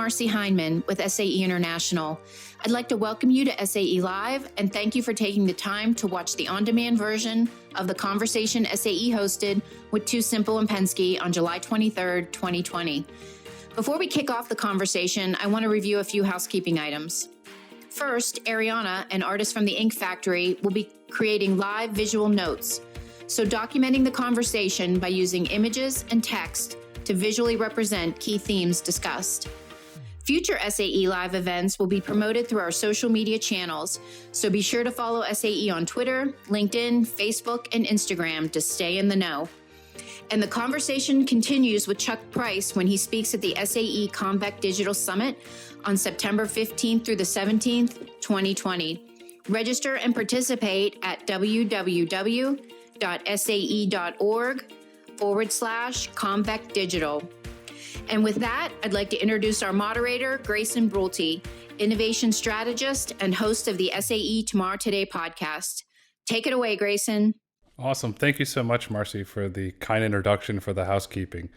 Marcy Heineman with SAE International. I'd like to welcome you to SAE Live and thank you for taking the time to watch the on-demand version of the conversation SAE hosted with TuSimple and Penske on July 23rd, 2020. Before we kick off the conversation, I want to review a few housekeeping items. First, Ariana, an artist from the Ink Factory, will be creating live visual notes, so documenting the conversation by using images and text to visually represent key themes discussed. Future SAE Live events will be promoted through our social media channels, so be sure to follow SAE on Twitter, LinkedIn, Facebook, and Instagram to stay in the know. And the conversation continues with Chuck Price when he speaks at the SAE Convect Digital Summit on September 15th through the 17th, 2020. Register and participate at www.sae.org/Convect Digital. And with that, I'd like to introduce our moderator, Grayson Brulte, innovation strategist and host of the SAE Tomorrow Today podcast. Take it away, Grayson. Awesome. Thank you so much, Marcy, for the kind introduction for the housekeeping.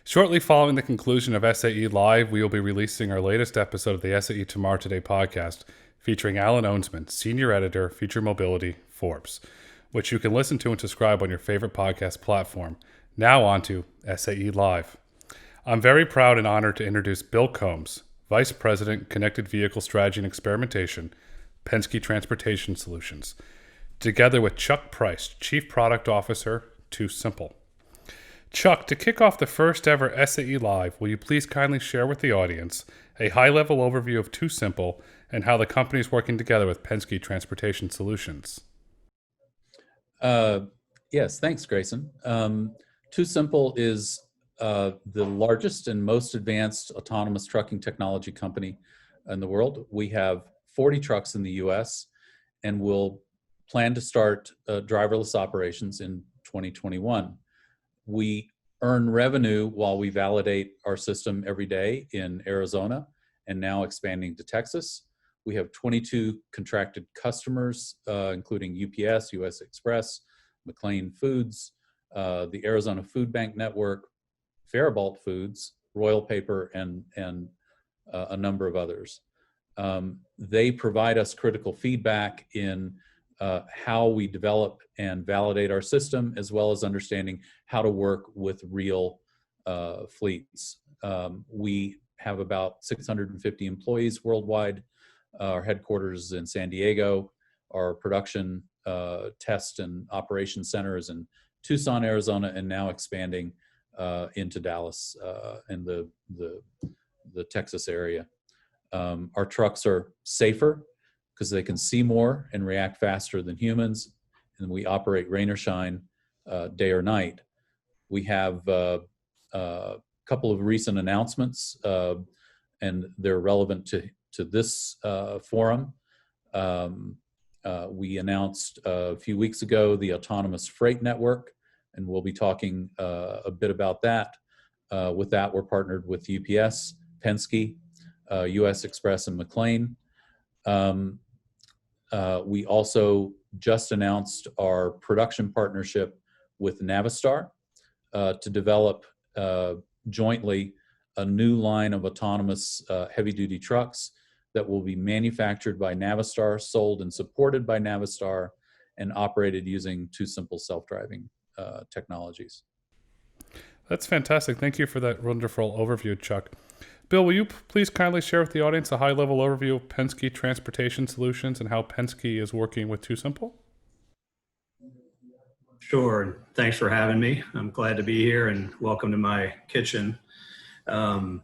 Shortly following the conclusion of SAE Live, we will be releasing our latest episode of the SAE Tomorrow Today podcast, featuring Alan Owensman, Senior Editor, Future Mobility, Forbes, which you can listen to and subscribe on your favorite podcast platform. Now on to SAE Live. I'm very proud and honored to introduce Bill Combs, Vice President, Connected Vehicle Strategy and Experimentation, Penske Transportation Solutions, together with Chuck Price, Chief Product Officer, TuSimple. Chuck, to kick off the first ever SAE Live, will you please kindly share with the audience a high-level overview of TuSimple and how the company is working together with Penske Transportation Solutions? Yes, thanks, Grayson. TuSimple is the largest and most advanced autonomous trucking technology company in the world. We have 40 trucks in the U.S. and will plan to start driverless operations in 2021. We earn revenue while we validate our system every day in Arizona and now expanding to Texas. We have 22 contracted customers, including UPS, US Express, McLean Foods, the Arizona Food Bank Network, Faribault Foods, Royal Paper, and a number of others. They provide us critical feedback in how we develop and validate our system, as well as understanding how to work with real fleets. We have about 650 employees worldwide. Our headquarters is in San Diego. Our production, test, and operation center is in Tucson, Arizona, and now expanding into Dallas and the Texas area. Our trucks are safer because they can see more and react faster than humans, and we operate rain or shine, day or night. We have a couple of recent announcements, and they're relevant to this forum. We announced a few weeks ago the Autonomous Freight Network, and we'll be talking a bit about that. With that, we're partnered with UPS, Penske, US Express, and McLean. We also just announced our production partnership with Navistar to develop jointly a new line of autonomous heavy-duty trucks that will be manufactured by Navistar, sold and supported by Navistar, and operated using TuSimple self-driving technologies. That's fantastic. Thank you for that wonderful overview, Chuck. Bill, will you please kindly share with the audience a high-level overview of Penske Transportation Solutions and how Penske is working with TuSimple? Sure. Thanks for having me. I'm glad to be here, and welcome to my kitchen. Penske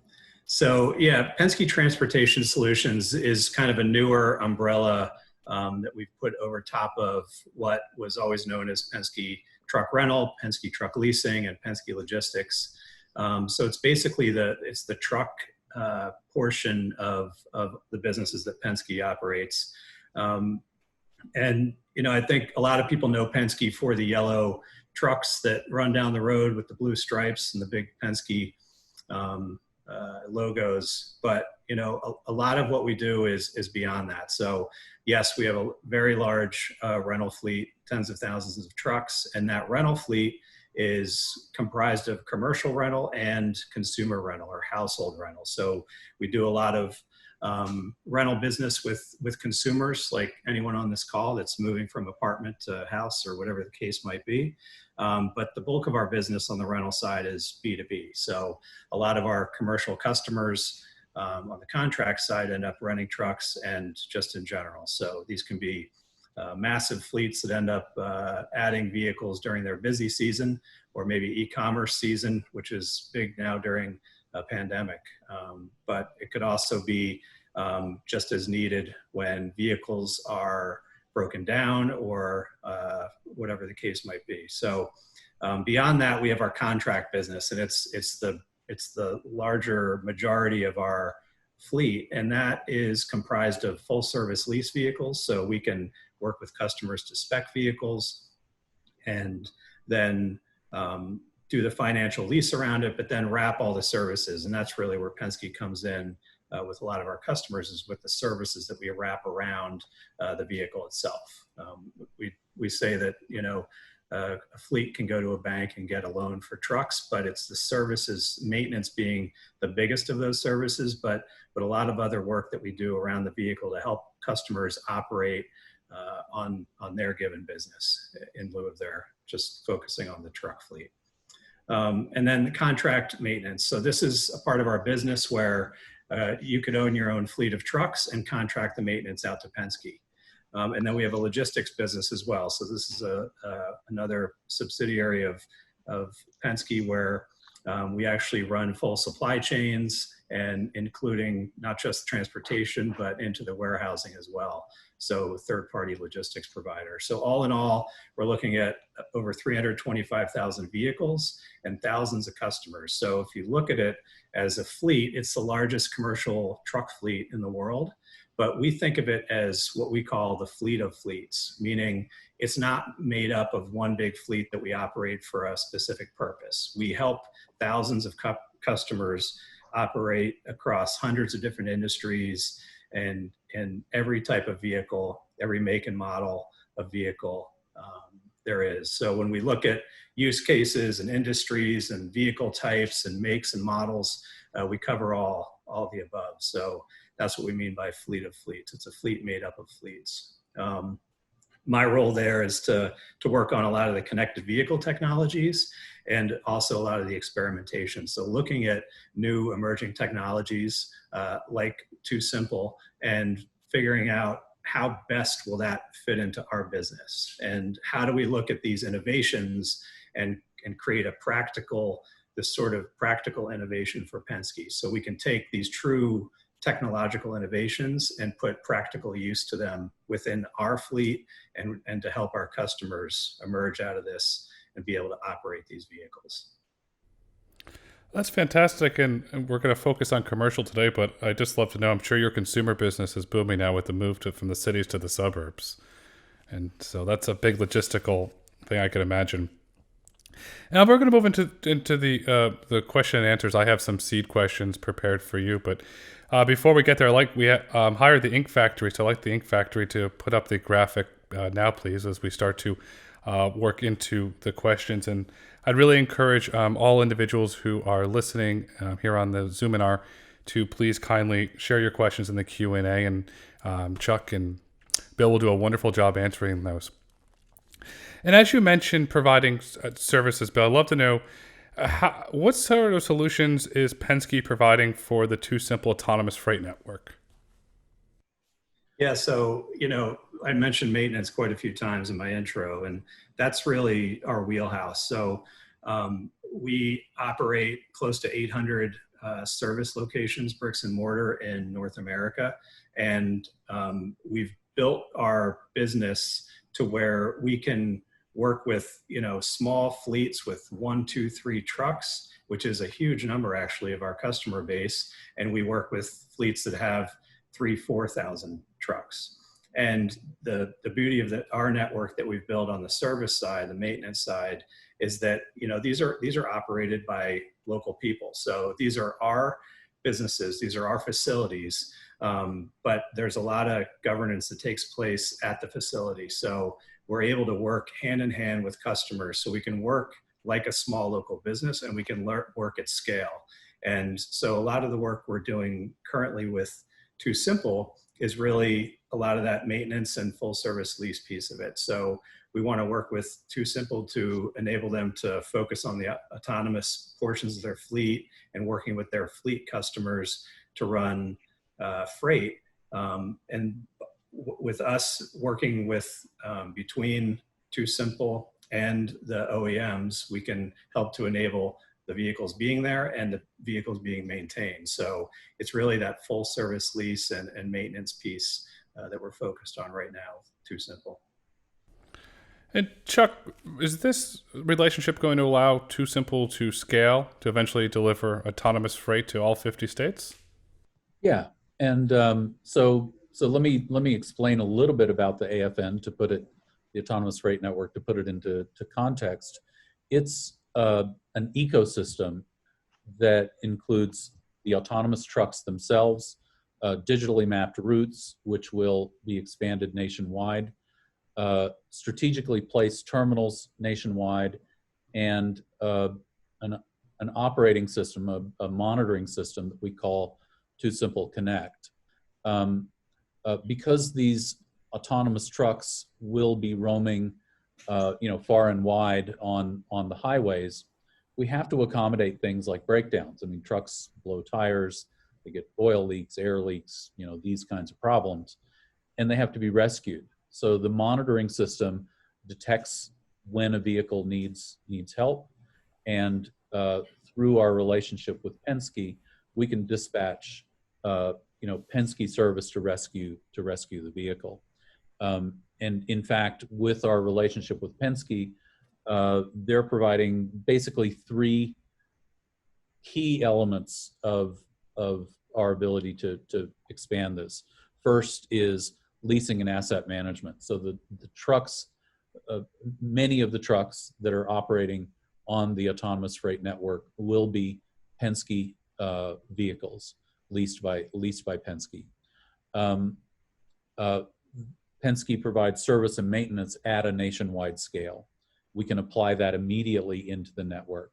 Transportation Solutions is kind of a newer umbrella that we've put over top of what was always known as Penske Truck Rental, Penske Truck Leasing, and Penske Logistics. So it's basically the truck portion of the businesses that Penske operates. I think a lot of people know Penske for the yellow trucks that run down the road with the blue stripes and the big Penske logos. But, a lot of what we do is beyond that. So yes, we have a very large rental fleet, tens of thousands of trucks, and that rental fleet is comprised of commercial rental and consumer rental or household rental. So we do a lot of rental business with consumers, like anyone on this call that's moving from apartment to house or whatever the case might be. But the bulk of our business on the rental side is B2B. So a lot of our commercial customers on the contract side end up renting trucks and just in general. So these can be massive fleets that end up adding vehicles during their busy season, or maybe e-commerce season, which is big now during a pandemic. But it could also be just as needed when vehicles are broken down or whatever the case might be. So beyond that, we have our contract business, and it's the larger majority of our fleet, and that is comprised of full service lease vehicles. So we can work with customers to spec vehicles and then do the financial lease around it, but then wrap all the services. And that's really where Penske comes in with a lot of our customers, is with the services that we wrap around the vehicle itself. We say that, a fleet can go to a bank and get a loan for trucks, but it's the services, maintenance being the biggest of those services, but a lot of other work that we do around the vehicle to help customers operate on their given business in lieu of their just focusing on the truck fleet. And then the contract maintenance. So this is a part of our business where you could own your own fleet of trucks and contract the maintenance out to Penske. And then we have a logistics business as well. So this is another subsidiary of Penske where we actually run full supply chains, and including not just transportation, but into the warehousing as well. So third-party logistics provider. So all in all, we're looking at over 325,000 vehicles and thousands of customers. So if you look at it as a fleet, it's the largest commercial truck fleet in the world. But we think of it as what we call the fleet of fleets, meaning it's not made up of one big fleet that we operate for a specific purpose. We help thousands of customers operate across hundreds of different industries and every type of vehicle, every make and model of vehicle there is. So when we look at use cases and industries and vehicle types and makes and models, we cover all the above. So that's what we mean by fleet of fleets. It's a fleet made up of fleets. My role there is to work on a lot of the connected vehicle technologies and also a lot of the experimentation. So looking at new emerging technologies like TuSimple and figuring out how best will that fit into our business, and how do we look at these innovations and create this sort of practical innovation for Penske. So we can take these true technological innovations and put practical use to them within our fleet and to help our customers emerge out of this and be able to operate these vehicles. That's fantastic. And we're going to focus on commercial today, but I'd just love to know, I'm sure your consumer business is booming now with the move from the cities to the suburbs. And so that's a big logistical thing I can imagine. Now we're going to move into the question and answers. I have some seed questions prepared for you, but before we get there, we hired the Ink Factory. So I'd like the Ink Factory to put up the graphic now, please, as we start to work into the questions. And I'd really encourage all individuals who are listening here on the Zoominar to please kindly share your questions in the Q&A, and Chuck and Bill will do a wonderful job answering those. And as you mentioned, providing services, Bill, I'd love to know what sort of solutions is Penske providing for the TuSimple autonomous freight network? Yeah, so, I mentioned maintenance quite a few times in my intro, and that's really our wheelhouse. So we operate close to 800 service locations, bricks and mortar, in North America. And we've built our business to where we can work with, small fleets with 1, 2, 3 trucks, which is a huge number actually of our customer base. And we work with fleets that have 3,000, 4,000 trucks. And the beauty of our network that we've built on the service side, the maintenance side, is that, these are operated by local people. So these are our businesses, these are our facilities, but there's a lot of governance that takes place at the facility. So we're able to work hand in hand with customers. So we can work like a small local business, and we can work at scale. And so a lot of the work we're doing currently with TuSimple is really a lot of that maintenance and full service lease piece of it. So we want to work with TuSimple to enable them to focus on the autonomous portions of their fleet and working with their fleet customers to run freight. And with us working with between TuSimple and the OEMs, we can help to enable the vehicles being there and the vehicles being maintained. So it's really that full service lease and maintenance piece that we're focused on right now with TuSimple. And Chuck, is this relationship going to allow TuSimple to scale to eventually deliver autonomous freight to all 50 states? Yeah, and so let me explain a little bit about the AFN to put it, the Autonomous Freight Network, to put it into context. It's an ecosystem that includes the autonomous trucks themselves, digitally mapped routes, which will be expanded nationwide, strategically placed terminals nationwide, and an operating system, a monitoring system that we call TuSimple Connect. Because these autonomous trucks will be roaming far and wide on the highways, we have to accommodate things like breakdowns. I mean, trucks blow tires, they get oil leaks, air leaks, these kinds of problems, and they have to be rescued. So the monitoring system detects when a vehicle needs help, and through our relationship with Penske, we can dispatch Penske service to rescue the vehicle. And in fact, with our relationship with Penske, they're providing basically three key elements of our ability to expand this. First is leasing and asset management. So the trucks, many of the trucks that are operating on the Autonomous Freight Network will be Penske vehicles leased by Penske. Penske provides service and maintenance at a nationwide scale. We can apply that immediately into the network.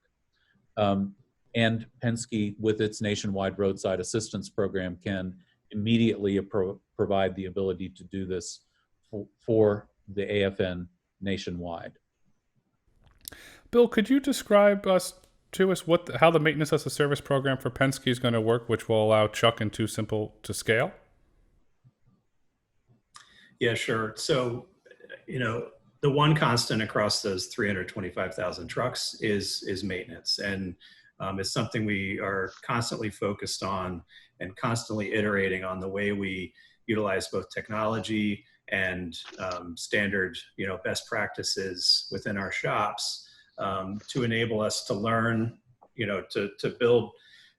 And Penske, with its nationwide roadside assistance program, can immediately provide the ability to do this for the AFN nationwide. Bill, could you describe to us how the maintenance as a service program for Penske is going to work, which will allow Chuck and TuSimple to scale? Yeah, sure. So, the one constant across those 325,000 trucks is maintenance. And it's something we are constantly focused on and constantly iterating on the way we utilize both technology and standard, best practices within our shops to enable us to learn, to build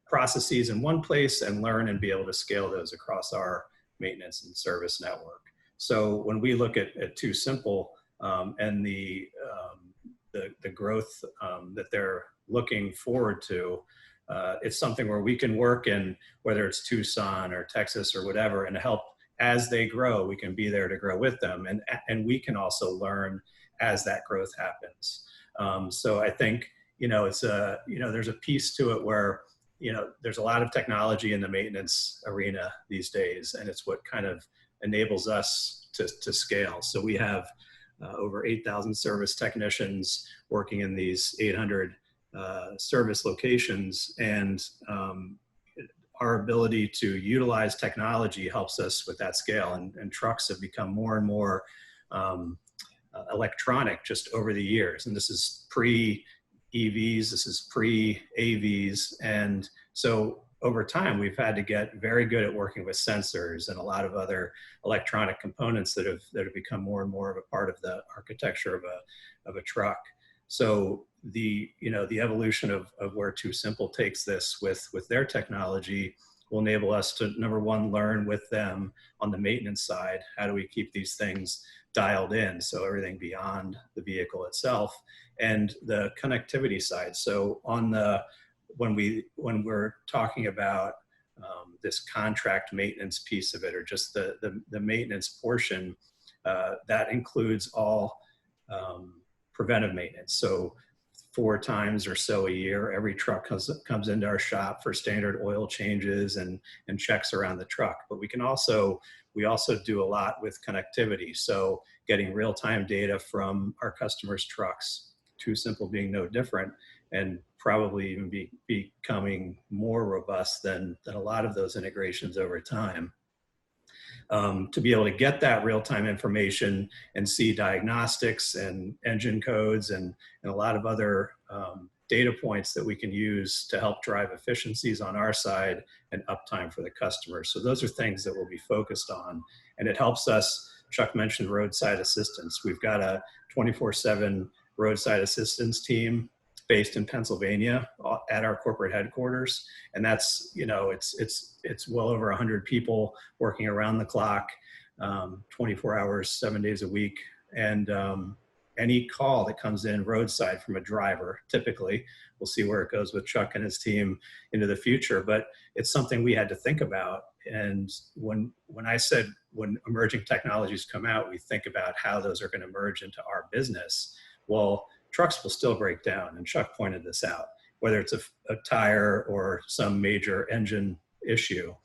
processes in one place and learn and be able to scale those across our maintenance and service network. So when we look at TuSimple and the growth that they're looking forward to, it's something where we can work in, whether it's Tucson or Texas or whatever, and help as they grow. We can be there to grow with them, and we can also learn as that growth happens. So I think it's there's a piece to it where there's a lot of technology in the maintenance arena these days, and it's what kind of enables us to scale. So we have over 8,000 service technicians working in these 800 service locations, and our ability to utilize technology helps us with that scale. And trucks have become more and more electronic just over the years. And this is pre-EVs, this is pre-AVs. And so over time, we've had to get very good at working with sensors and a lot of other electronic components that have become more and more of a part of the architecture of a truck. So the evolution of where TuSimple takes this with their technology will enable us to, number one, learn with them on the maintenance side. How do we keep these things dialed in? So everything beyond the vehicle itself, and the connectivity side. So when we're talking about this contract maintenance piece of it, or just the maintenance portion, that includes all preventive maintenance. So 4 times or so a year. Every truck comes into our shop for standard oil changes and checks around the truck. But we also do a lot with connectivity. So getting real-time data from our customers' trucks, TuSimple being no different, and probably even becoming more robust than a lot of those integrations over time. To be able to get that real-time information and see diagnostics and engine codes and a lot of other data points that we can use to help drive efficiencies on our side and uptime for the customer. So those are things that we'll be focused on. And it helps us, Chuck mentioned roadside assistance. We've got a 24/7 roadside assistance team based in Pennsylvania at our corporate headquarters. And that's, it's well over 100 people working around the clock, 24 hours, 7 days a week. And any call that comes in roadside from a driver, typically, we'll see where it goes with Chuck and his team into the future, but it's something we had to think about. And when I said, when emerging technologies come out, we think about how those are going to merge into our business. Well, trucks will still break down, and Chuck pointed this out, whether it's a tire or some major engine issue,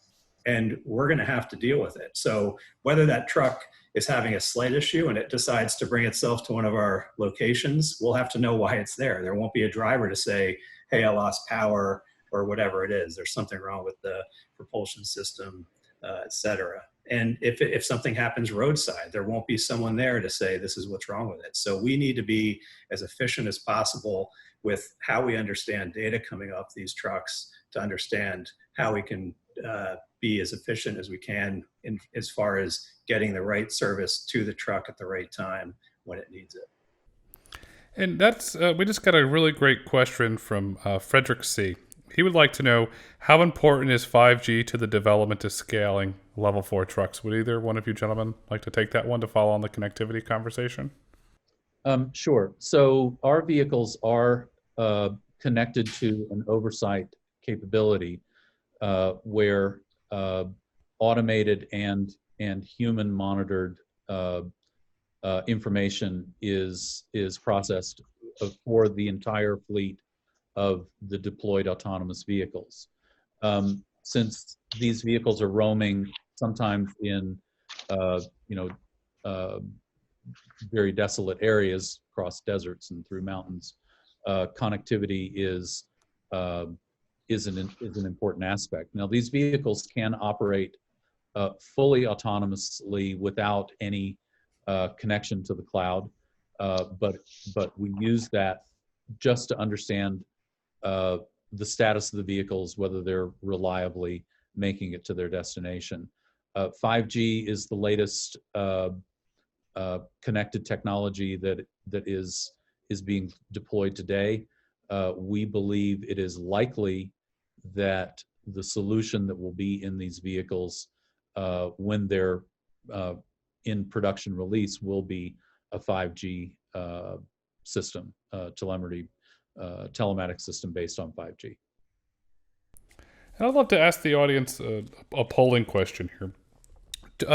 and we're going to have to deal with it. So whether that truck is having a slight issue and it decides to bring itself to one of our locations, we'll have to know why it's there. There won't be a driver to say, hey, I lost power, or whatever it is. There's something wrong with the propulsion system, et cetera. And if something happens roadside, there won't be someone there to say, this is what's wrong with it. So we need to be as efficient as possible with how we understand data coming off these trucks to understand how we can be as efficient as we can as far as getting the right service to the truck at the right time when it needs it. And that's we just got a really great question from Frederick C. He would like to know, how important is 5G to the development of scaling level 4 trucks? Would either one of you gentlemen like to take that one to follow on the connectivity conversation? Sure. So our vehicles are connected to an oversight capability where automated and human monitored information is processed for the entire fleet of the deployed autonomous vehicles. Since these vehicles are roaming sometimes in very desolate areas across deserts and through mountains, connectivity is an important aspect. Now, these vehicles can operate fully autonomously without any connection to the cloud, but we use that just to understand the status of the vehicles, whether they're reliably making it to their destination. 5G is the latest connected technology that is being deployed today. We believe it is likely that the solution that will be in these vehicles when they're in production release will be a 5G system, telematic system based on 5G. And I'd love to ask the audience a polling question here.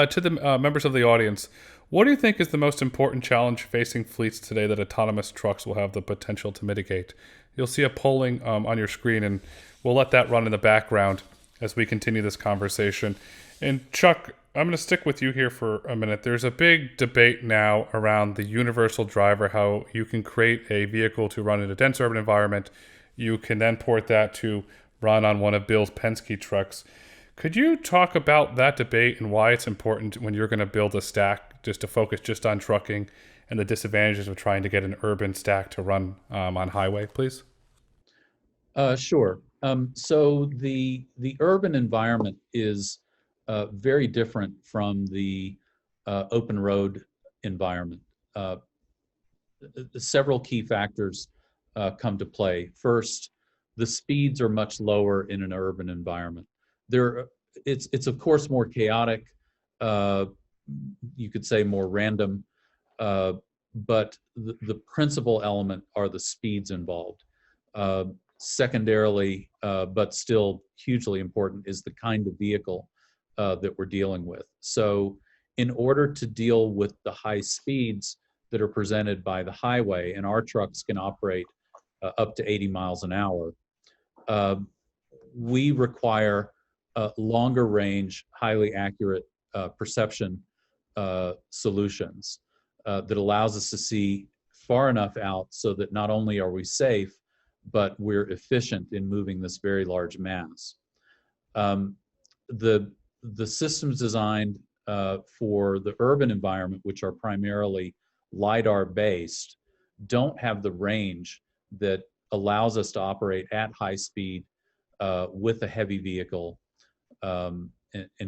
To the members of the audience, what do you think is the most important challenge facing fleets today that autonomous trucks will have the potential to mitigate? You'll see a polling on your screen, and we'll let that run in the background as we continue this conversation. And Chuck, I'm going to stick with you here for a minute. There's a big debate now around the universal driver, how you can create a vehicle to run in a dense urban environment. You can then port that to run on one of Bill's Penske trucks. Could you talk about that debate and why it's important when you're going to build a stack just to focus just on trucking and the disadvantages of trying to get an urban stack to run on highway, please? Sure. So the urban environment is very different from the open road environment. Several key factors come to play. First, the speeds are much lower in an urban environment. It's of course more chaotic, you could say more random, but the principal element are the speeds involved. Secondarily, but still hugely important, is the kind of vehicle that we're dealing with. So in order to deal with the high speeds that are presented by the highway, and our trucks can operate up to 80 miles an hour. We require longer range, highly accurate perception solutions that allows us to see far enough out so that not only are we safe, but we're efficient in moving this very large mass. The systems designed for the urban environment, which are primarily LiDAR based, don't have the range that allows us to operate at high speed with a heavy vehicle and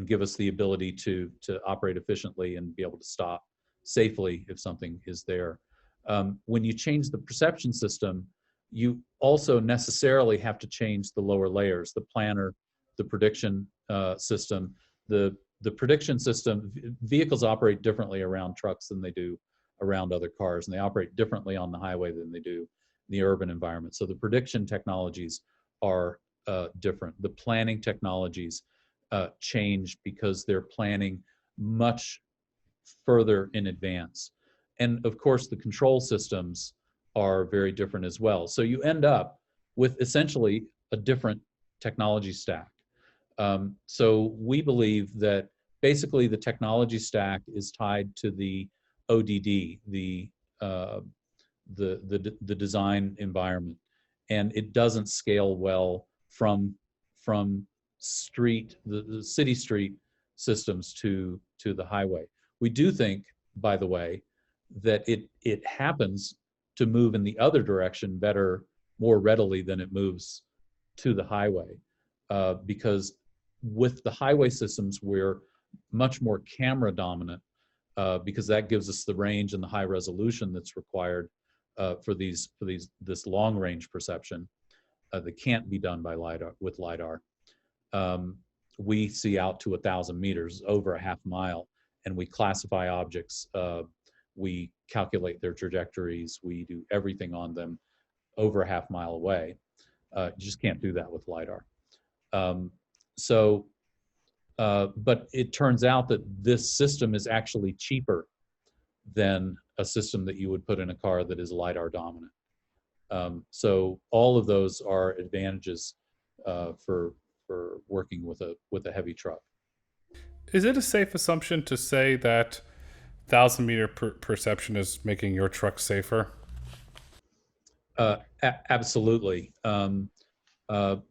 give us the ability to operate efficiently and be able to stop safely if something is there. When you change the perception system, you also necessarily have to change the lower layers, the planner, the prediction system. The prediction system, vehicles operate differently around trucks than they do around other cars, and they operate differently on the highway than they do in the urban environment. So the prediction technologies are different. The planning technologies change because they're planning much further in advance. And of course, the control systems are very different as well. So you end up with essentially a different technology stack. So we believe that basically the technology stack is tied to the ODD, the design environment, and it doesn't scale well from the city street systems to the highway. We do think, by the way, that it happens to move in the other direction better, more readily than it moves to the highway, because with the highway systems we're much more camera dominant, because that gives us the range and the high resolution that's required for this long range perception that can't be done by LiDAR. We see out to 1,000 meters, over a half mile, and we classify objects. We calculate their trajectories. We do everything on them over a half mile away. You just can't do that with LiDAR. But it turns out that this system is actually cheaper than a system that you would put in a car that is LiDAR dominant. So all of those are advantages for working with a heavy truck. Is it a safe assumption to say that 1,000-meter perception is making your truck safer? Absolutely.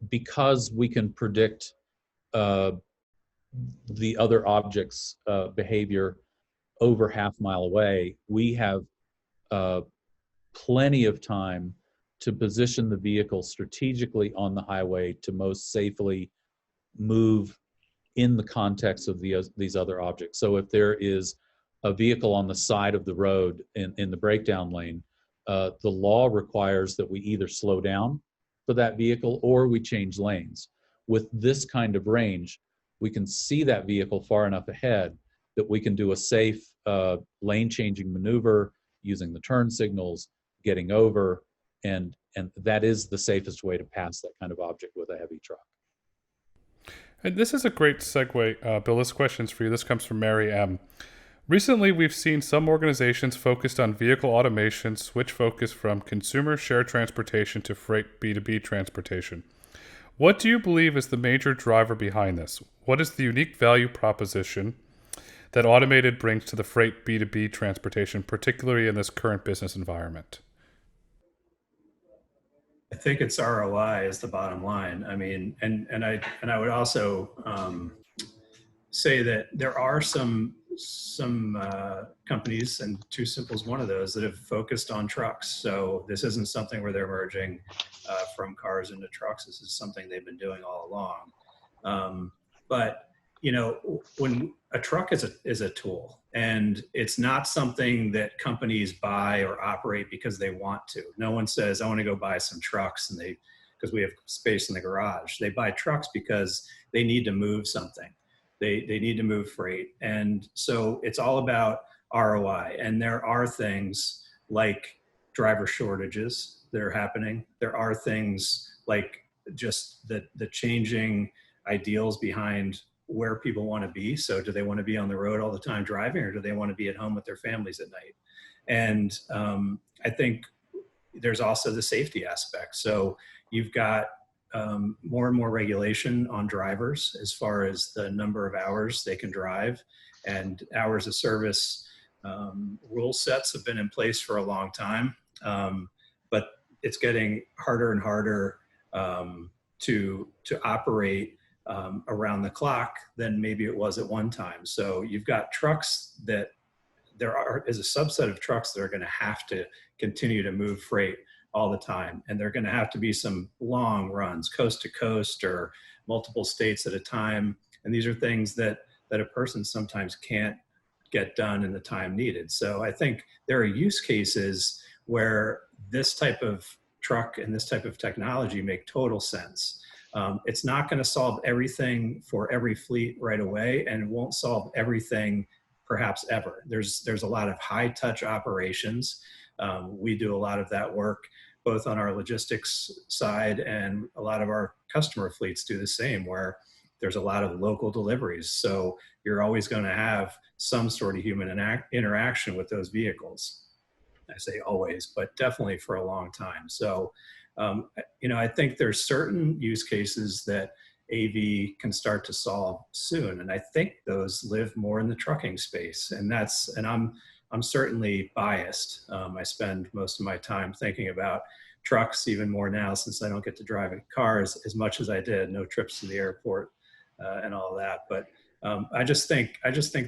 Because we can predict the other object's behavior over half mile away, we have plenty of time to position the vehicle strategically on the highway to most safely move in the context of these other objects. So if there is a vehicle on the side of the road in the breakdown lane, the law requires that we either slow down for that vehicle or we change lanes. With this kind of range, we can see that vehicle far enough ahead that we can do a safe lane changing maneuver using the turn signals, getting over, and that is the safest way to pass that kind of object with a heavy truck. And this is a great segue. Bill, this question's for you. This comes from Mary M. Recently, we've seen some organizations focused on vehicle automation switch focus from consumer shared transportation to freight B2B transportation. What do you believe is the major driver behind this? What is the unique value proposition that automated brings to the freight B2B transportation, particularly in this current business environment? I think it's ROI is the bottom line. I mean, and I would also say that there are some companies, and TuSimple is one of those, that have focused on trucks. So this isn't something where they're merging from cars into trucks. This is something they've been doing all along. But you know, when a truck is a tool, and it's not something that companies buy or operate because they want to. No one says, I want to go buy some trucks, and because we have space in the garage. They buy trucks because they need to move something. They need to move freight. And so it's all about ROI. And there are things like driver shortages that are happening. There are things like just the changing ideals behind where people want to be. So do they want to be on the road all the time driving, or do they want to be at home with their families at night? And I think there's also the safety aspect. So you've got more and more regulation on drivers as far as the number of hours they can drive, and hours of service rule sets have been in place for a long time, but it's getting harder and harder to operate around the clock than maybe it was at one time. So you've got trucks that is a subset of trucks that are going to have to continue to move freight all the time. And they're going to have to be some long runs, coast to coast or multiple states at a time. And these are things that a person sometimes can't get done in the time needed. So I think there are use cases where this type of truck and this type of technology make total sense. It's not going to solve everything for every fleet right away, and it won't solve everything perhaps ever. There's a lot of high touch operations. We do a lot of that work both on our logistics side, and a lot of our customer fleets do the same, where there's a lot of local deliveries. So you're always going to have some sort of human interaction with those vehicles. I say always, but definitely for a long time. So, I think there's certain use cases that AV can start to solve soon. And I think those live more in the trucking space. And I'm certainly biased. I spend most of my time thinking about trucks even more now, since I don't get to drive in cars as much as I did, no trips to the airport and all of that. But I just think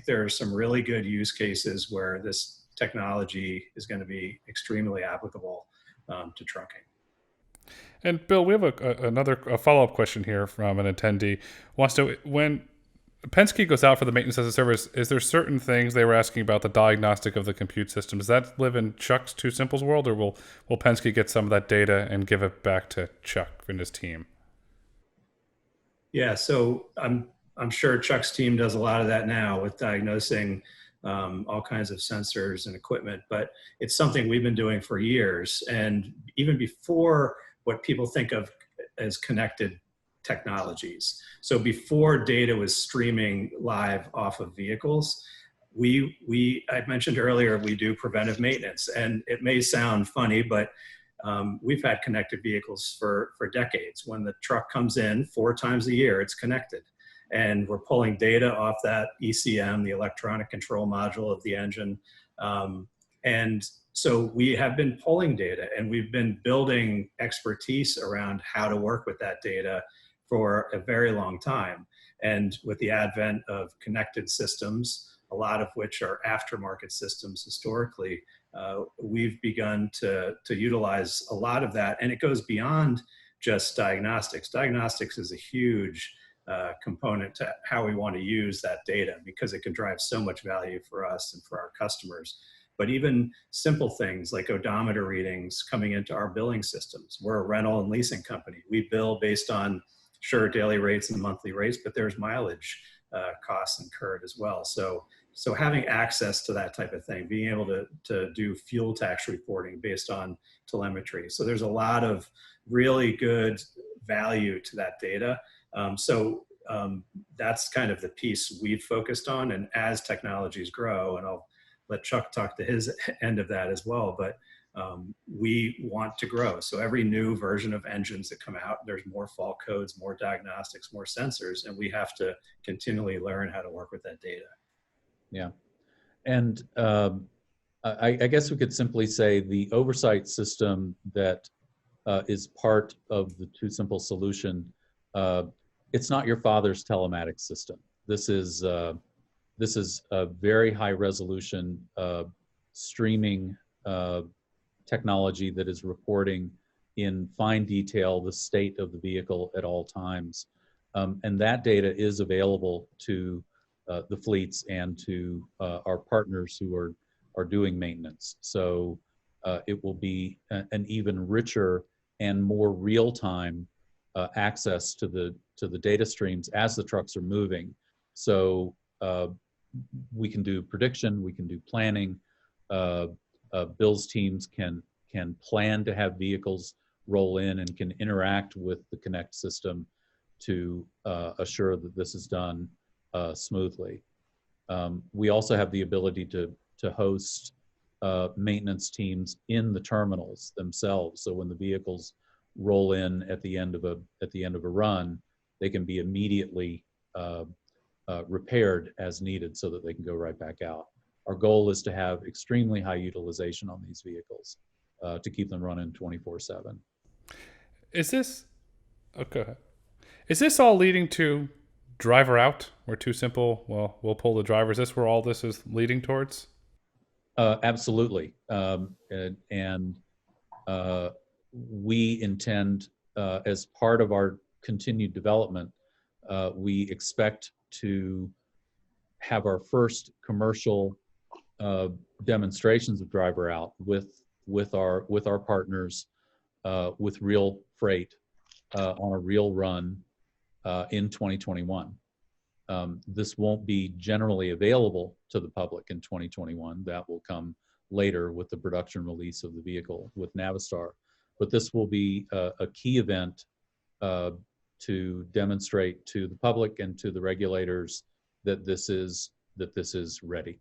there are some really good use cases where this technology is going to be extremely applicable to trucking. And Bill, we have a follow-up question here from an attendee. Wants to, when Penske goes out for the maintenance as a service, is there certain things they were asking about the diagnostic of the compute system? Does that live in Chuck's TuSimple's world, or will Penske get some of that data and give it back to Chuck and his team? Yeah, so I'm sure Chuck's team does a lot of that now with diagnosing all kinds of sensors and equipment, but it's something we've been doing for years. And even before what people think of as connected technologies. So before data was streaming live off of vehicles, I mentioned earlier, we do preventive maintenance, and it may sound funny, but we've had connected vehicles for decades. When the truck comes in 4 times a year, it's connected. And we're pulling data off that ECM, the electronic control module of the engine. And so we have been pulling data, and we've been building expertise around how to work with that data for a very long time. And with the advent of connected systems, a lot of which are aftermarket systems historically, we've begun to utilize a lot of that. And it goes beyond just diagnostics. Diagnostics is a huge component to how we want to use that data, because it can drive so much value for us and for our customers. But even simple things like odometer readings coming into our billing systems. We're a rental and leasing company. We bill based on daily rates and monthly rates, but there's mileage costs incurred as well. So having access to that type of thing, being able to do fuel tax reporting based on telemetry. So there's a lot of really good value to that data. That's kind of the piece we've focused on. And as technologies grow, and I'll let Chuck talk to his end of that as well, but we want to grow. So every new version of engines that come out, there's more fault codes, more diagnostics, more sensors, and we have to continually learn how to work with that data. Yeah. And I guess we could simply say the oversight system that is part of the TuSimple solution, it's not your father's telematics system. This is a very high resolution streaming technology that is recording in fine detail the state of the vehicle at all times. And that data is available to the fleets and to our partners who are doing maintenance. So it will be an even richer and more real-time access to the data streams as the trucks are moving. So we can do prediction, we can do planning. Bill's teams can plan to have vehicles roll in and can interact with the Connect system to assure that this is done smoothly. We also have the ability to host maintenance teams in the terminals themselves. So when the vehicles roll in at the end of a run, they can be immediately repaired as needed so that they can go right back out. Our goal is to have extremely high utilization on these vehicles to keep them running 24/7. Is this, oh, go ahead. Is this all leading to driver out or TuSimple? Well, we'll pull the driver. Is this where all this is leading towards? Absolutely. We intend, as part of our continued development, we expect to have our first commercial demonstrations of driver out with our partners with real freight on a real run in 2021. This won't be generally available to the public in 2021. That will come later with the production release of the vehicle with Navistar. But this will be a key event to demonstrate to the public and to the regulators that this is ready.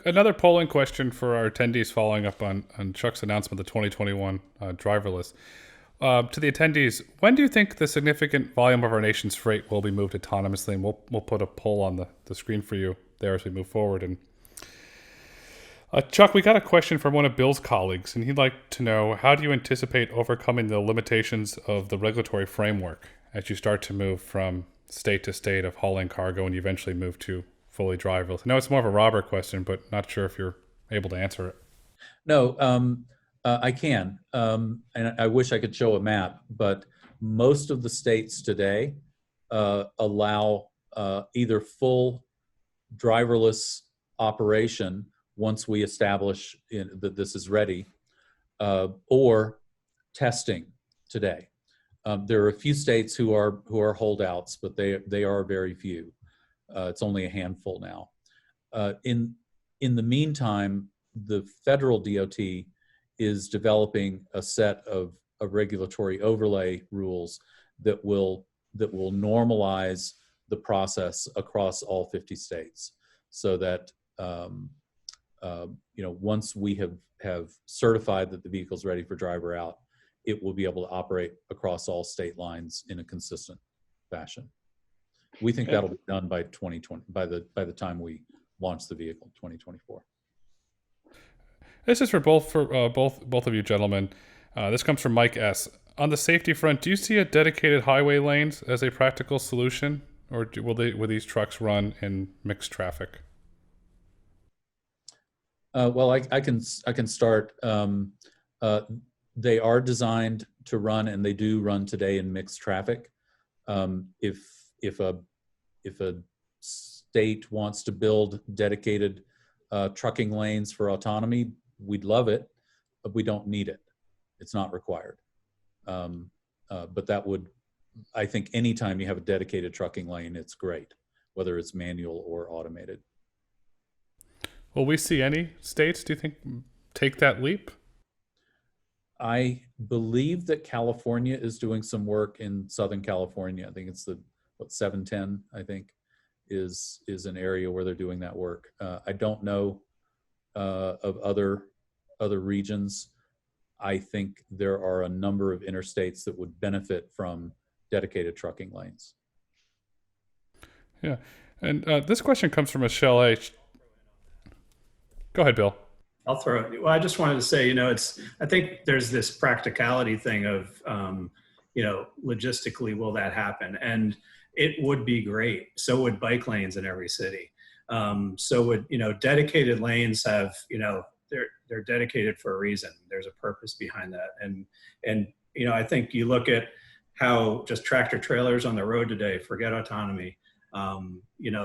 Another polling question for our attendees following up on Chuck's announcement of the 2021 driverless. To the attendees, when do you think the significant volume of our nation's freight will be moved autonomously? And we'll put a poll on the screen for you there as we move forward. And Chuck, we got a question from one of Bill's colleagues, and he'd like to know, how do you anticipate overcoming the limitations of the regulatory framework as you start to move from state to state of hauling cargo and you eventually move to fully driverless? I know it's more of a Robert question, but not sure if you're able to answer it. No, I can, and I wish I could show a map, but most of the states today allow either full driverless operation once we establish that this is ready, or testing today. There are a few states who are holdouts, but they are very few. It's only a handful now. In the meantime, the federal DOT is developing a set of regulatory overlay rules that will normalize the process across all 50 states, so that once we have certified that the vehicle's ready for driver out, it will be able to operate across all state lines in a consistent fashion. We think that'll be done by 2020, by the time we launch the vehicle, 2024. This is for both of you gentlemen. This comes from Mike S. On the safety front, do you see a dedicated highway lanes as a practical solution, or will these trucks run in mixed traffic? Well, I can start. They are designed to run, and they do run today in mixed traffic. If a state wants to build dedicated trucking lanes for autonomy, we'd love it, but we don't need it. It's not required. But that would, I think, anytime you have a dedicated trucking lane, it's great, whether it's manual or automated. Will we see any states, do you think, take that leap? I believe that California is doing some work in Southern California. I think it's 710, I think, is an area where they're doing that work. I don't know of other regions. I think there are a number of interstates that would benefit from dedicated trucking lanes. Yeah, and this question comes from Michelle H. Go ahead, Bill. I'll throw it. Well, I just wanted to say, I think there's this practicality thing of, logistically, will that happen? And it would be great. So would bike lanes in every city. So would, dedicated lanes have, they're dedicated for a reason. There's a purpose behind that. And I think you look at how just tractor trailers on the road today, forget autonomy.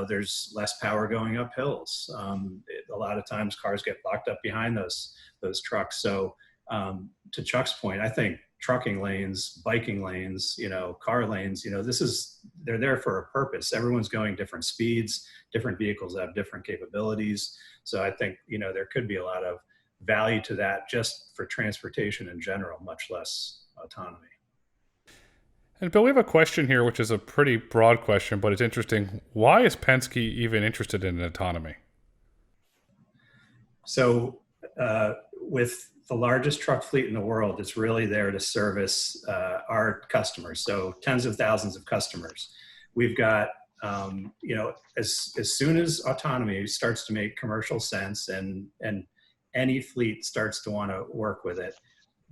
There's less power going up hills. A lot of times cars get locked up behind those trucks. So to Chuck's point, I think trucking lanes, biking lanes, car lanes, they're there for a purpose. Everyone's going different speeds, different vehicles have different capabilities. So I think, there could be a lot of value to that just for transportation in general, much less autonomy. And Bill, we have a question here, which is a pretty broad question, but it's interesting. Why is Penske even interested in autonomy? So with the largest truck fleet in the world, it's really there to service our customers. So tens of thousands of customers. We've got, as soon as autonomy starts to make commercial sense and any fleet starts to want to work with it,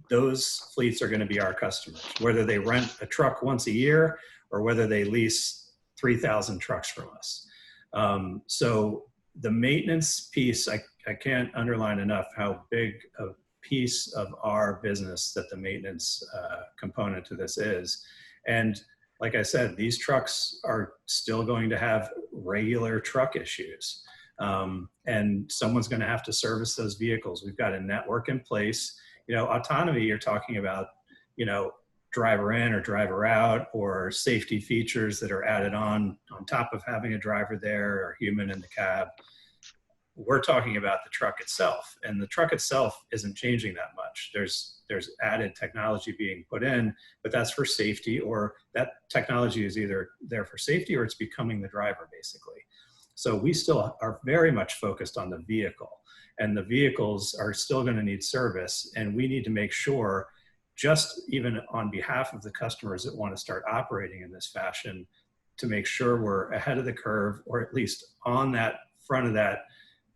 those fleets are going to be our customers, whether they rent a truck once a year or whether they lease 3,000 trucks from us. So the maintenance piece, I can't underline enough how big a piece of our business that the maintenance component to this is. And like I said, these trucks are still going to have regular truck issues. And someone's going to have to service those vehicles. We've got a network in place. Autonomy, you're talking about, driver in or driver out, or safety features that are added on top of having a driver there or human in the cab. We're talking about the truck itself, and the truck itself isn't changing that much. There's added technology being put in, but that's for safety, or that technology is either there for safety or it's becoming the driver, basically. So we still are very much focused on the vehicle, and the vehicles are still going to need service, and we need to make sure, just even on behalf of the customers that want to start operating in this fashion, to make sure we're ahead of the curve, or at least on that front of that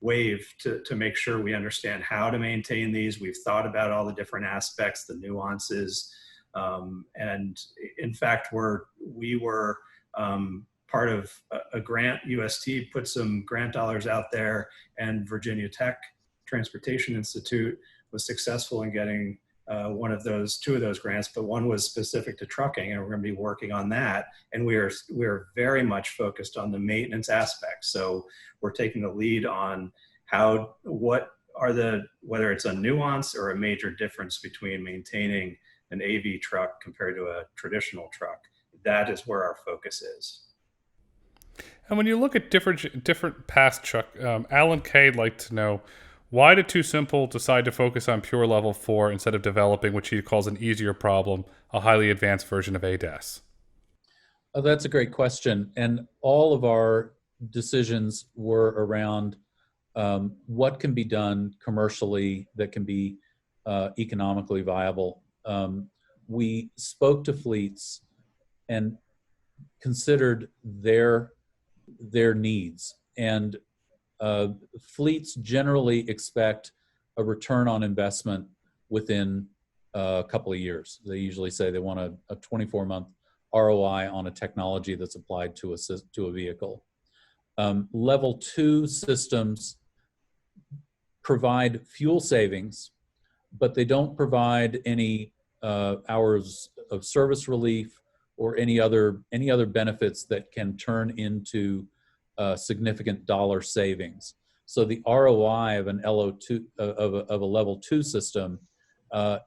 wave, to make sure we understand how to maintain these. We've thought about all the different aspects, the nuances, and in fact, we were part of a grant. UST put some grant dollars out there, and Virginia Tech Transportation Institute was successful in getting two of those grants, but one was specific to trucking, and we're going to be working on that. And we're very much focused on the maintenance aspect. So we're taking the lead on whether it's a nuance or a major difference between maintaining an AV truck compared to a traditional truck. That is where our focus is. And when you look at different past truck, Alan K'd like to know, why did TuSimple decide to focus on pure level 4 instead of developing what he calls an easier problem, a highly advanced version of ADAS? Oh, that's a great question. And all of our decisions were around what can be done commercially that can be economically viable. We spoke to fleets and considered their needs. And fleets generally expect a return on investment within a couple of years. They usually say they want a 24-month ROI on a technology that's applied to a vehicle. Level 2 systems provide fuel savings, but they don't provide any hours of service relief or any other benefits that can turn into significant dollar savings. So the ROI of an LO2 of a level 2 system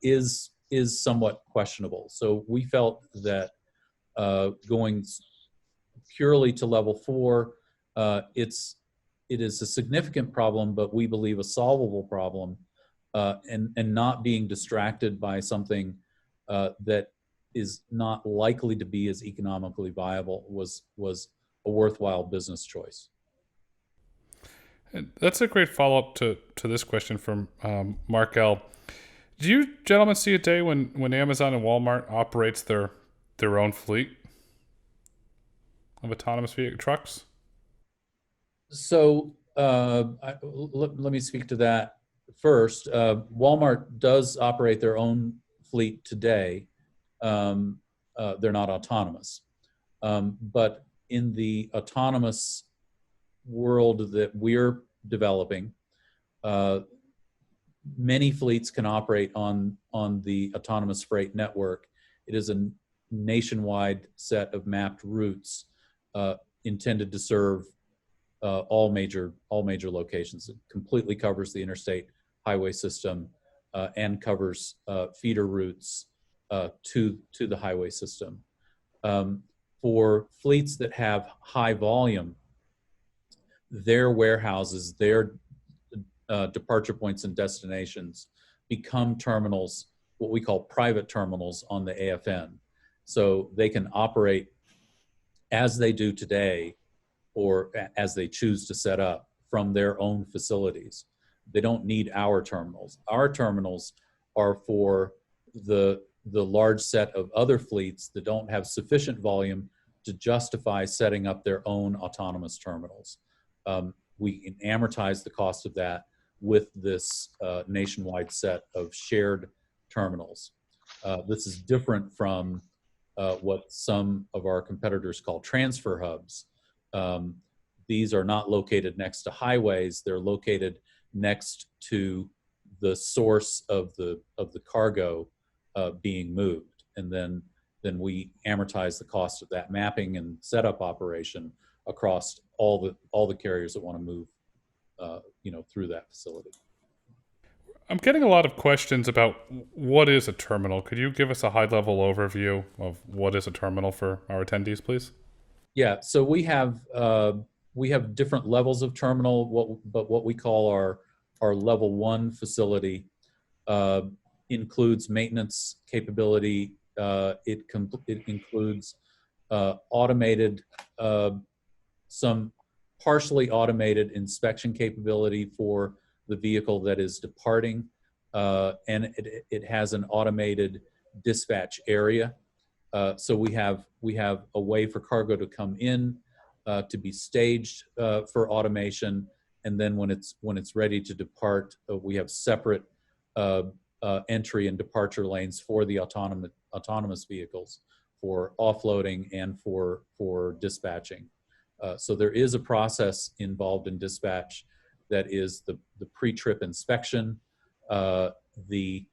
is somewhat questionable. So we felt that going purely to level 4, it is a significant problem, but we believe a solvable problem, and not being distracted by something that is not likely to be as economically viable was a worthwhile business choice. And that's a great follow-up to this question from Mark L. Do you gentlemen see a day when Amazon and Walmart operates their own fleet of autonomous vehicle trucks? So let me speak to that first. Walmart does operate their own fleet today. They're not autonomous. But in the autonomous world that we're developing, many fleets can operate on the autonomous freight network. It is a nationwide set of mapped routes intended to serve all major locations. It completely covers the interstate highway system and covers feeder routes to the highway system. For fleets that have high volume, their warehouses, their departure points and destinations become terminals, what we call private terminals on the AFN. So they can operate as they do today or as they choose to set up from their own facilities. They don't need our terminals. Our terminals are for the large set of other fleets that don't have sufficient volume to justify setting up their own autonomous terminals. We can amortize the cost of that with this nationwide set of shared terminals. This is different from what some of our competitors call transfer hubs. These are not located next to highways. They're located next to the source of the cargo being moved, and then we amortize the cost of that mapping and setup operation across all the carriers that want to move through that facility. I'm getting a lot of questions about what is a terminal. Could you give us a high-level overview of what is a terminal for our attendees, please? Yeah, so we have different levels of terminal. What we call our level 1 facility includes maintenance capability. It includes automated, some partially automated inspection capability for the vehicle that is departing, and it has an automated dispatch area. So we have a way for cargo to come in, to be staged for automation, and then when it's ready to depart, we have separate entry and departure lanes for the autonomous vehicles for offloading and for dispatching. So there is a process involved in dispatch that is the pre-trip inspection, the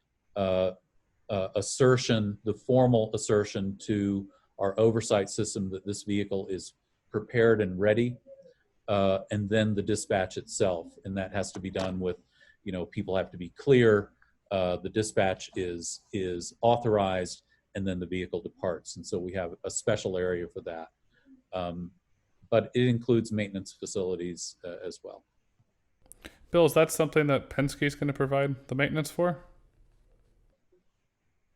assertion, the formal assertion to our oversight system that this vehicle is prepared and ready, and then the dispatch itself. And that has to be done with, people have to be clear, the dispatch is authorized, and then the vehicle departs. And so we have a special area for that. But it includes maintenance facilities as well. Bill, is that something that Penske is going to provide the maintenance for?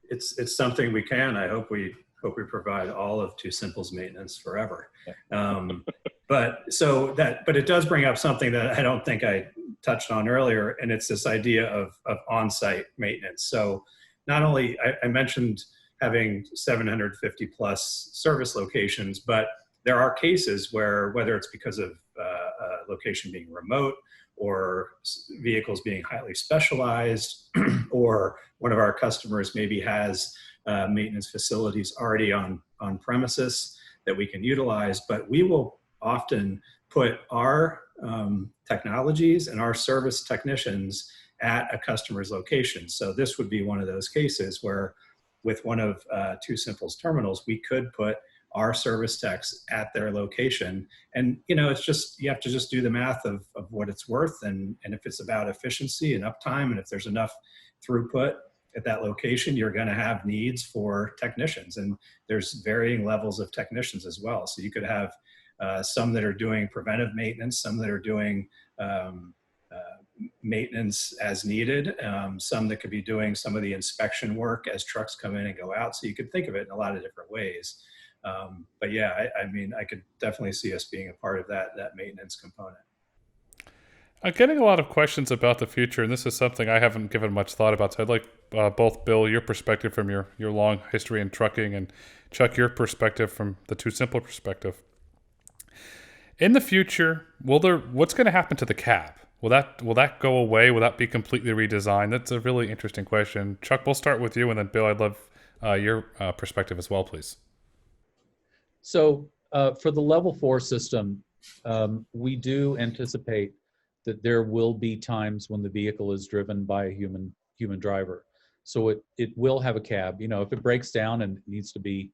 It's something we can. I hope we provide all of TuSimple's maintenance forever. But it does bring up something that I don't think I touched on earlier, and it's this idea of on-site maintenance. So not only I mentioned having 750 plus service locations, but there are cases where, whether it's because of a location being remote or vehicles being highly specialized, or one of our customers maybe has maintenance facilities already on premises that we can utilize, but we will often put our technologies and our service technicians at a customer's location. So this would be one of those cases where with one of TuSimple's terminals, we could put our service techs at their location. And, it's just, you have to just do the math of what it's worth. And if it's about efficiency and uptime, and if there's enough throughput at that location, you're going to have needs for technicians. And there's varying levels of technicians as well. So you could have some that are doing preventive maintenance, some that are doing maintenance as needed, some that could be doing some of the inspection work as trucks come in and go out. So you could think of it in a lot of different ways. But yeah, I could definitely see us being a part of that maintenance component. I'm getting a lot of questions about the future, and this is something I haven't given much thought about. So I'd like both, Bill, your perspective from your long history in trucking, and Chuck, your perspective from the TuSimple perspective. In the future, what's going to happen to the cab? Will that go away? Will that be completely redesigned? That's a really interesting question. Chuck, we'll start with you, and then Bill, I'd love your perspective as well, please. So for the level 4 system, we do anticipate that there will be times when the vehicle is driven by a human driver. So it will have a cab. If it breaks down and needs to be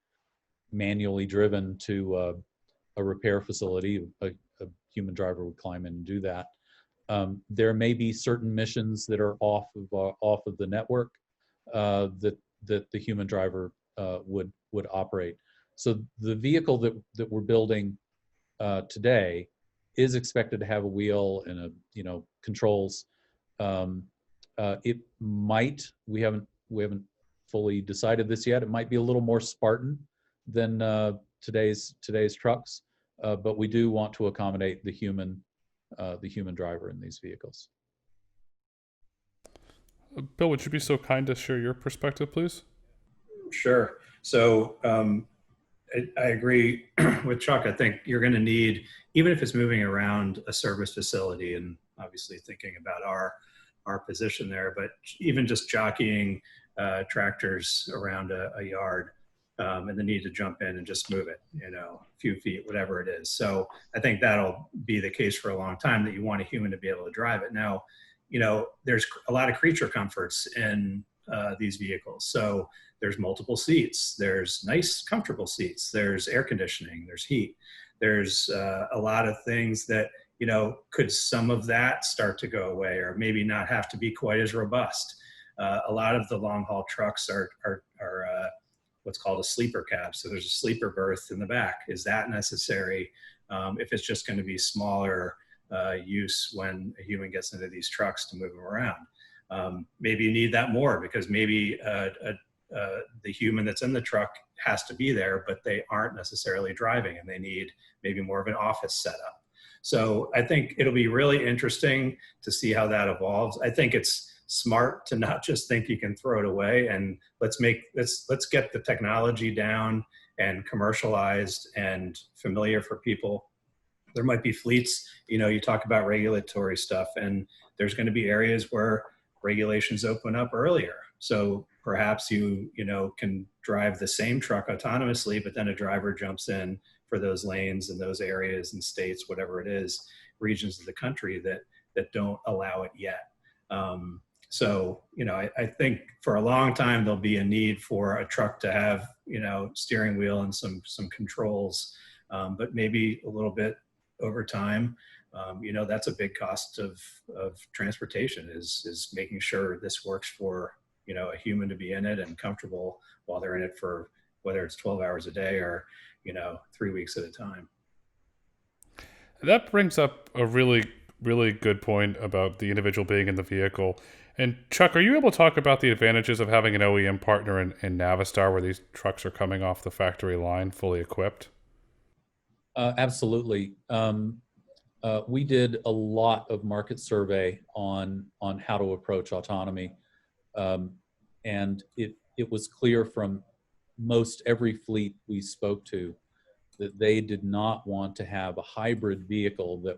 manually driven to a repair facility, a human driver would climb in and do that. There may be certain missions that are off of the network that the human driver would operate. So the vehicle that we're building today is expected to have a wheel and controls. It might, we haven't fully decided this yet. It might be a little more Spartan than today's trucks, but we do want to accommodate the human driver in these vehicles. Bill, would you be so kind to share your perspective, please? Sure. So I agree with Chuck. I think you're going to need, even if it's moving around a service facility, and obviously thinking about our position there, but even just jockeying tractors around a yard, and the need to jump in and just move it, a few feet, whatever it is. So I think that'll be the case for a long time, that you want a human to be able to drive it. Now, there's a lot of creature comforts in these vehicles. So there's multiple seats, there's nice, comfortable seats, there's air conditioning, there's heat. There's a lot of things that, could some of that start to go away, or maybe not have to be quite as robust? A lot of the long haul trucks are what's called a sleeper cab. So there's a sleeper berth in the back. Is that necessary if it's just going to be smaller use when a human gets into these trucks to move them around? Maybe you need that more, because maybe the human that's in the truck has to be there, but they aren't necessarily driving, and they need maybe more of an office setup. So I think it'll be really interesting to see how that evolves. I think it's smart to not just think you can throw it away, and let's get the technology down and commercialized and familiar for people. There might be fleets, you talk about regulatory stuff, and there's going to be areas where regulations open up earlier. So perhaps you can drive the same truck autonomously, but then a driver jumps in for those lanes and those areas and states, whatever it is, regions of the country that don't allow it yet. So, I think for a long time, there'll be a need for a truck to have, steering wheel and some controls, but maybe a little bit over time. That's a big cost of transportation, is making sure this works for, a human to be in it and comfortable while they're in it, for whether it's 12 hours a day or, 3 weeks at a time. That brings up a really, really good point about the individual being in the vehicle. And Chuck, are you able to talk about the advantages of having an OEM partner in Navistar, where these trucks are coming off the factory line fully equipped? Absolutely. We did a lot of market survey on how to approach autonomy. And it was clear from most every fleet we spoke to that they did not want to have a hybrid vehicle that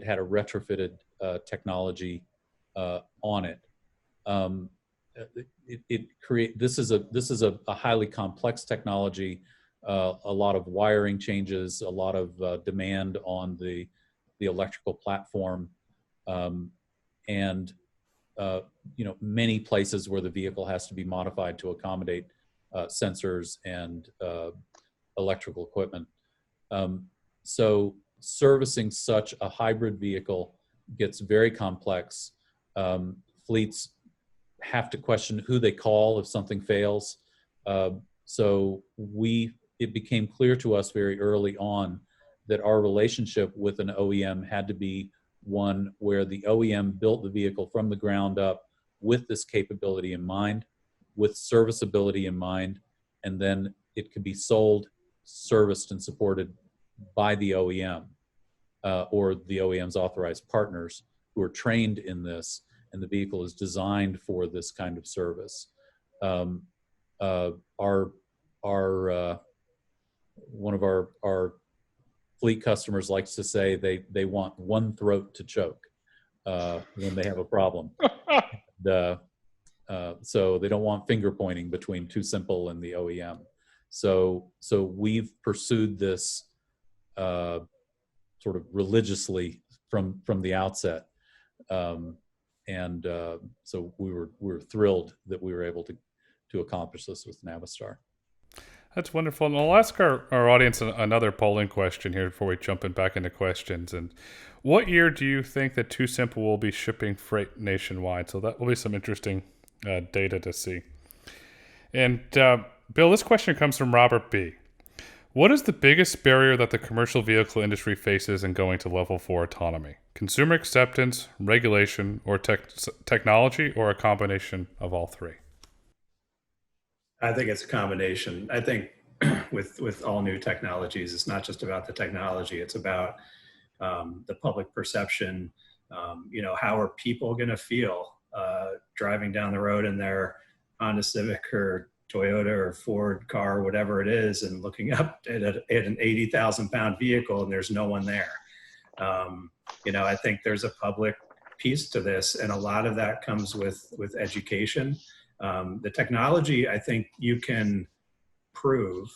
had a retrofitted technology on it. This is a highly complex technology, a lot of wiring changes, a lot of demand on the electrical platform, and many places where the vehicle has to be modified to accommodate sensors and electrical equipment. So servicing such a hybrid vehicle gets very complex. Fleets have to question who they call if something fails. So it became clear to us very early on that our relationship with an OEM had to be one where the OEM built the vehicle from the ground up with this capability in mind, with serviceability in mind, and then it could be sold, serviced, and supported by the OEM or the OEM's authorized partners who are trained in this, and the vehicle is designed for this kind of service. One of our fleet customers likes to say they want one throat to choke when they have a problem. So they don't want finger pointing between TuSimple and the OEM. So we've pursued this sort of religiously from the outset, and so we were thrilled that we were able to accomplish this with Navistar. That's wonderful. And I'll ask our audience another polling question here before we jump back into questions. And what year do you think that TuSimple will be shipping freight nationwide? So that will be some interesting data to see. And Bill, this question comes from Robert B. What is the biggest barrier that the commercial vehicle industry faces in going to level 4 autonomy? Consumer acceptance, regulation, or technology, or a combination of all three? I think it's a combination. I think with all new technologies, it's not just about the technology. It's about the public perception. How are people going to feel driving down the road in their Honda Civic or Toyota or Ford car, whatever it is, and looking up at an 80,000 pound vehicle and there's no one there. I think there's a public piece to this, and a lot of that comes with education. The technology, I think you can prove.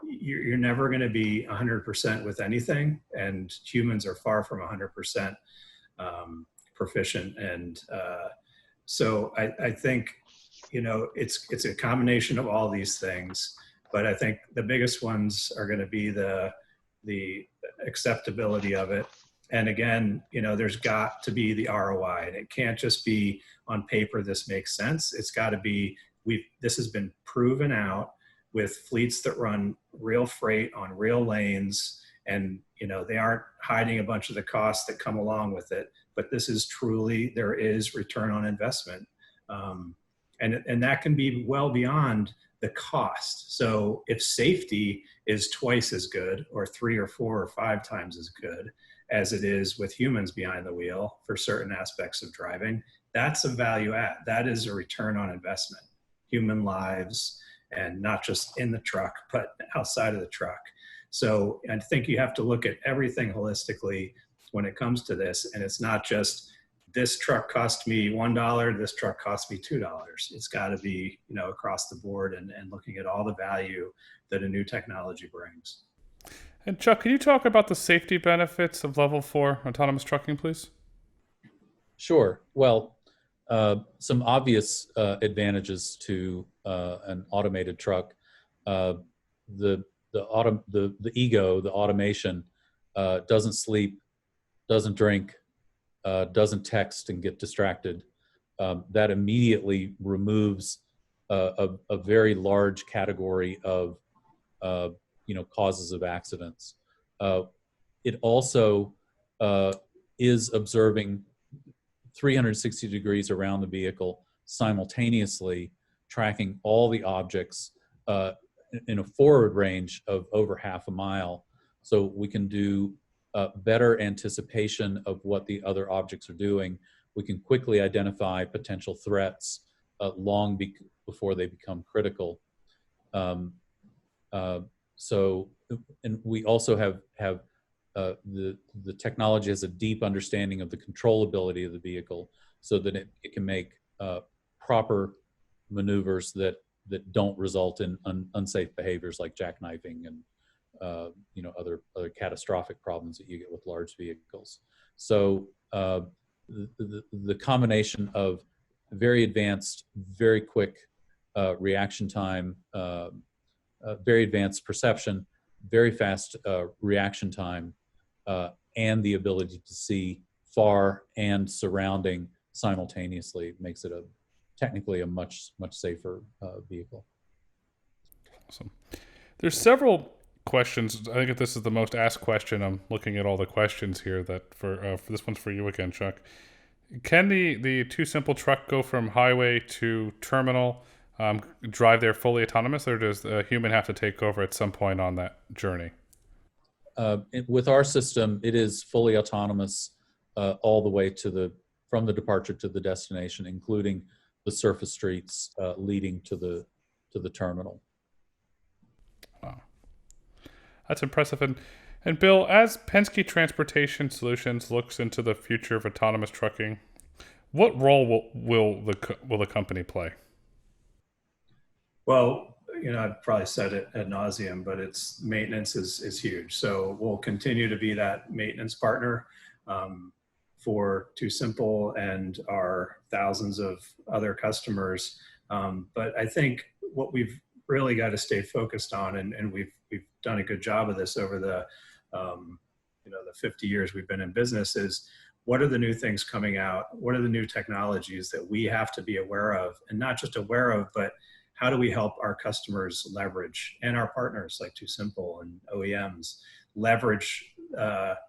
You're never going to be 100% with anything, and humans are far from 100% proficient. And so I think, it's a combination of all these things, but I think the biggest ones are going to be the acceptability of it. And again, there's got to be the ROI, and it can't just be on paper, this makes sense. It's got to be, this has been proven out with fleets that run real freight on real lanes, and they aren't hiding a bunch of the costs that come along with it, but this is truly, there is return on investment. And that can be well beyond the cost. So if safety is twice as good, or 3 or 4 or 5 times as good as it is with humans behind the wheel for certain aspects of driving, that's a value add. That is a return on investment. Human lives, and not just in the truck, but outside of the truck. So I think you have to look at everything holistically when it comes to this. And it's not just, this truck cost me $1, this truck cost me $2. It's got to be, across the board, and looking at all the value that a new technology brings. And Chuck, can you talk about the safety benefits of level 4 autonomous trucking, please? Sure. Well, some obvious advantages to an automated truck. The ego, the automation, doesn't sleep, doesn't drink, doesn't text and get distracted. That immediately removes a very large category of causes of accidents. It also is observing 360 degrees around the vehicle simultaneously, tracking all the objects in a forward range of over half a mile. So we can do better anticipation of what the other objects are doing. We can quickly identify potential threats long before they become critical. And we also have the technology has a deep understanding of the controllability of the vehicle, so that it can make proper maneuvers that don't result in unsafe behaviors like jackknifing and other catastrophic problems that you get with large vehicles. So the combination of very advanced, very quick reaction time, very advanced perception, very fast reaction time, and the ability to see far and surrounding simultaneously makes it technically a much safer vehicle. Awesome. There's several questions. I think this is the most asked question. I'm looking at all the questions here that for this one's for you again, Chuck. Can the TuSimple truck go from highway to terminal, drive there fully autonomous, or does the human have to take over at some point on that journey? With our system, it is fully autonomous all the way from the departure to the destination, including the surface streets leading to the terminal. Wow, that's impressive. And Bill, as Penske Transportation Solutions looks into the future of autonomous trucking, what role will the company play? Well, I've probably said it ad nauseum, but it's maintenance is huge. So we'll continue to be that maintenance partner for TuSimple and our thousands of other customers. But I think what we've really got to stay focused on, and we've done a good job of this over the 50 years we've been in business, is what are the new things coming out? What are the new technologies that we have to be aware of, and not just aware of, but how do we help our customers leverage, and our partners like TuSimple and OEMs leverage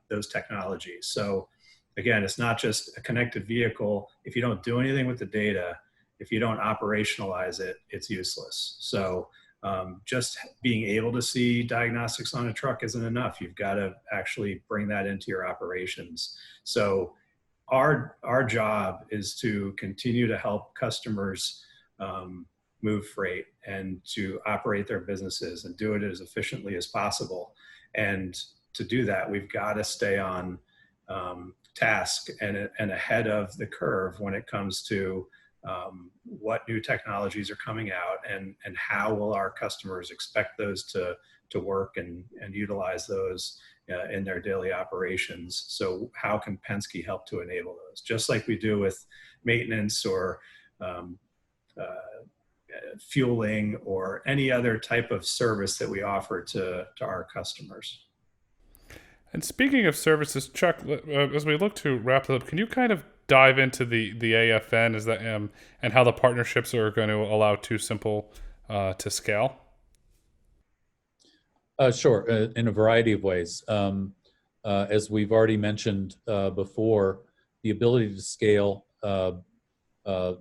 those technologies? So again, it's not just a connected vehicle. If you don't do anything with the data, if you don't operationalize it, it's useless. So just being able to see diagnostics on a truck isn't enough. You've got to actually bring that into your operations. So our job is to continue to help customers move freight and to operate their businesses and do it as efficiently as possible. And to do that, we've got to stay on task and ahead of the curve when it comes to what new technologies are coming out and how will our customers expect those to work and utilize those in their daily operations. So how can Penske help to enable those? Just like we do with maintenance or fueling or any other type of service that we offer to our customers. And speaking of services, Chuck, as we look to wrap it up, can you kind of dive into the AFN is that and how the partnerships are going to allow TuSimple to scale? Sure, in a variety of ways. As we've already mentioned before, the ability to scale the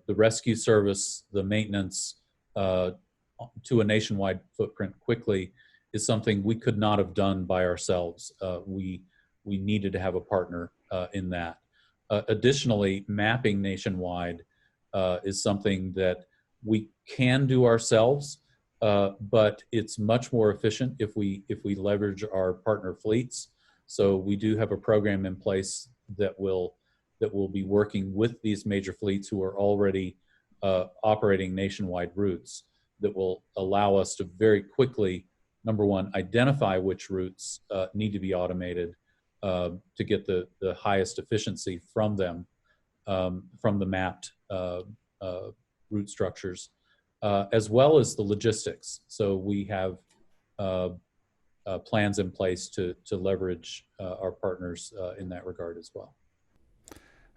rescue service, the maintenance to a nationwide footprint quickly is something we could not have done by ourselves. We needed to have a partner in that. Additionally, mapping nationwide is something that we can do ourselves, but it's much more efficient if we leverage our partner fleets. So we do have a program in place that will be working with these major fleets who are already operating nationwide routes that will allow us to very quickly, number one, identify which routes need to be automated to get the highest efficiency from them, from the mapped route structures, as well as the logistics. So we have plans in place to leverage our partners in that regard as well.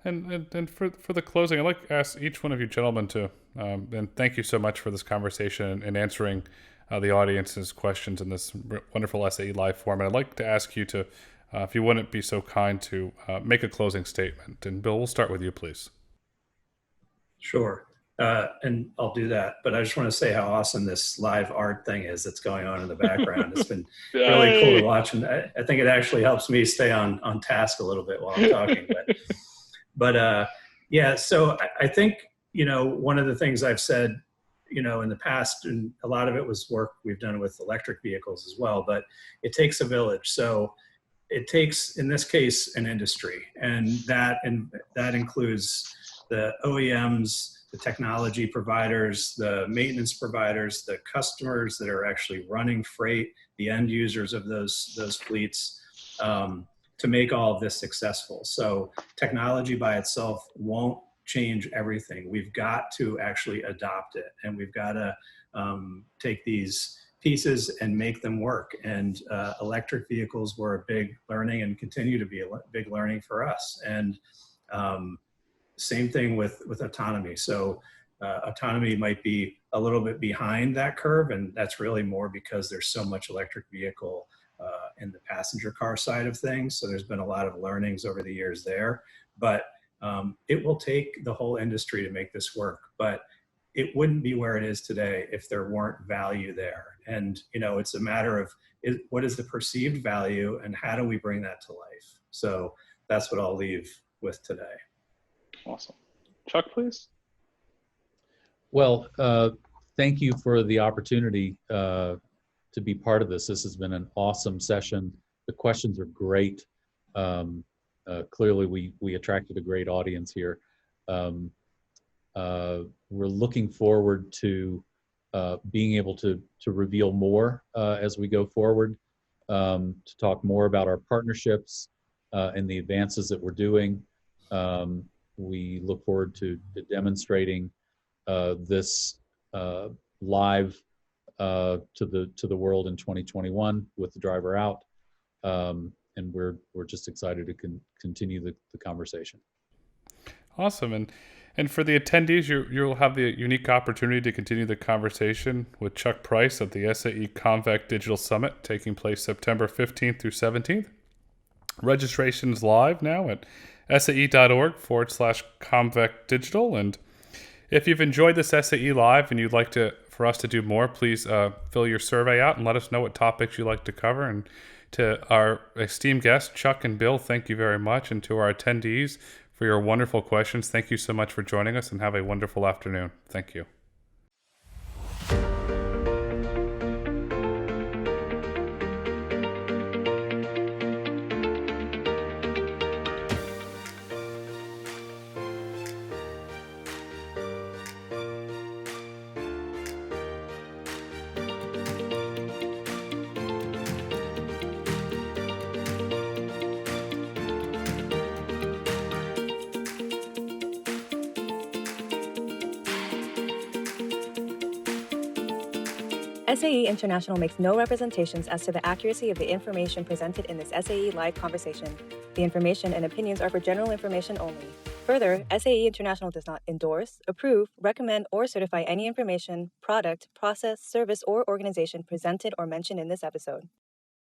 And for the closing, I'd like to ask each one of you gentlemen to, and thank you so much for this conversation and answering the audience's questions in this wonderful SAE Live format. I'd like to ask you to, if you wouldn't be so kind, to make a closing statement. And Bill, we'll start with you, please. Sure. And I'll do that. But I just want to say how awesome this live art thing is that's going on in the background. It's been really cool to watch. And I think it actually helps me stay on task a little bit while I'm talking. But yeah, so I think, one of the things I've said, in the past, and a lot of it was work we've done with electric vehicles as well, but it takes a village. So it takes, in this case, an industry, and that includes the OEMs, the technology providers, the maintenance providers, the customers that are actually running freight, the end users of those fleets, to make all of this successful. So technology by itself won't change everything. We've got to actually adopt it, and we've got to take these pieces and make them work. And electric vehicles were a big learning and continue to be a big learning for us. And same thing with autonomy. So autonomy might be a little bit behind that curve, and that's really more because there's so much electric vehicle in the passenger car side of things. So there's been a lot of learnings over the years there, but it will take the whole industry to make this work, but it wouldn't be where it is today if there weren't value there. And, it's a matter of what is the perceived value and how do we bring that to life? So that's what I'll leave with today. Awesome. Chuck, please. Well, thank you for the opportunity to be part of this. This has been an awesome session. The questions are great. Clearly, we attracted a great audience here. We're looking forward to being able to reveal more as we go forward, to talk more about our partnerships and the advances that we're doing. We look forward to demonstrating this live to the world in 2021 with the driver out, and we're just excited to continue the conversation. Awesome. And for the attendees, you'll have the unique opportunity to continue the conversation with Chuck Price at the SAE Convect Digital Summit taking place September 15th through 17th. Registration is live now at sae.org/Convect Digital. And if you've enjoyed this SAE Live and you'd like for us to do more, please fill your survey out and let us know what topics you'd like to cover. And to our esteemed guests, Chuck and Bill, thank you very much. And to our attendees for your wonderful questions. Thank you so much for joining us, and have a wonderful afternoon. Thank you. SAE International makes no representations as to the accuracy of the information presented in this SAE live conversation. The information and opinions are for general information only. Further, SAE International does not endorse, approve, recommend, or certify any information, product, process, service, or organization presented or mentioned in this episode.